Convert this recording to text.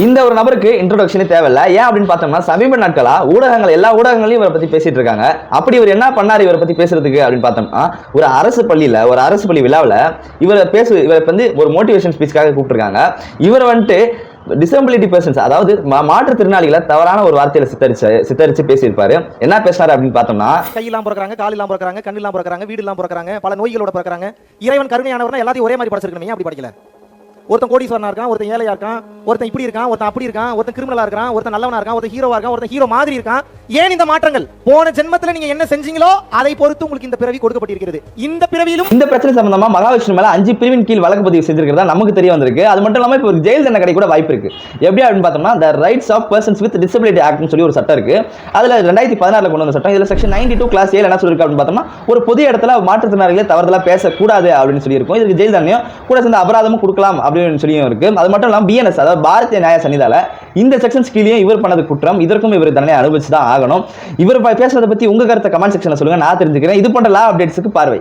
இந்த ஒரு நபருக்கு இன்ட்ரோடக்ஷனே தேவையில்லை. ஏன் அப்படின்னு பார்த்தோம்னா சமீப நாட்களா ஊடகங்கள் எல்லா ஊடகங்களையும் இவரை பத்தி பேசிட்டு இருக்காங்க. அப்படி இவர் என்ன பண்ணாரு இவரை பத்தி பேசுறதுக்கு அப்படின்னு பார்த்தோம்னா, ஒரு அரசு பள்ளி விழாவில் இவரை வந்து ஒரு மோட்டிவேஷன் ஸ்பீச்சுக்காக கூப்பிட்டுருக்காங்க. இவர் வந்துட்டு டிசபிலிட்டி பர்சன்ஸ், அதாவது மாற்றுத்திறனாளிகளை தவறான ஒரு வார்த்தையில சித்தரிச்சு பேசியிருப்பாரு. என்ன பேசினாரு அப்படின்னு பார்த்தோம்னா, கையெல்லாம் பிறக்கிறாங்க, கால் இல்லாம பிறக்கிறாங்க, கண் இல்லாம பிறக்கிறாங்க, வீடு இல்லாம பிறக்கிறாங்க, பல நோய்களோட பிறக்கிறாங்க. இறைவன் கருணையானவர்னா எல்லாத்தையும் ஒரே மாதிரி படைச்சிருக்கணும். அப்படி படிக்கல. ஒருத்தன் கோடீஸ்வரனா இருக்கான், ஒருத்தன் ஏழையா இருக்கான், ஒருத்தன் இப்படி இருக்கான், ஒருத்தன் அப்படி இருக்கான், ஒருத்தன் கிரிமினலா இருக்கான், ஒருத்தன் நல்லவனா இருக்கான், ஒருத்தன் ஹீரோவா இருக்கான், ஒருத்தன் ஹீரோ மாதிரி இருக்கான். ஏன் இந்த மாற்றங்கள்? போன ஜென்மத்துல நீங்க என்ன செஞ்சீங்களோ அதை பொறுத்து உங்களுக்கு இந்த பிறவி கொடுக்கப்பட்டிருக்கிறது. இந்த பிறவியிலும் இந்த பிரச்சனை சம்பந்தமா மகாவிஷ்ணு மேல 5 பிரிவின் கீழ் வழக்கு பதிவு செஞ்சிருக்கிறதா நமக்கு தெரிய வந்திருக்கு. அது மட்டும் இல்லாம இப்போ ஜெயில் தண்டனை கிடைக்க கூட வாய்ப்பு இருக்கு. எப்படி அப்படின்னு பார்த்தோம்னா, the rights of persons with disability ஆக்ட்னு சொல்லி ஒரு சட்டம் இருக்கு. அதுல 2016 கொண்டு வந்த சட்டம். இதுல செக்ஷன் 92 கிளாஸ் 7 என்ன சொல்லிருக்கு அப்படின்னு பார்த்தோம்னா, ஒரு பொது இடத்துல மாற்றுத்திறனாளிகளை தவறுதலா பேசக்கூடாது அப்படின்னு சொல்லி இருக்கும். இதுக்கு ஜெயில் தண்டனையும் கூட சேர்ந்து அபராதமும் கொடுக்கலாம் அப்படின்னு சொல்லியும் இருக்கு. அது மட்டும் இல்லாம பிஎன்எஸ், அதாவது பாரதிய நியாய சன்னிதால இந்த செக்ஷன்ஸ் கீழே இவர் பண்ணது குற்றம். இதற்கும் இவர் தண்டனை அனுபவிச்சு தான் ஆகணும். இவர் பேசுறதை பத்தி உங்க கருத்தை கமெண்ட் செக்ஷன்ல சொல்லுங்க, நான் தெரிஞ்சுக்கிறேன். இது போன்ற லா அப்டேட்ஸ்க்கு பார்வை.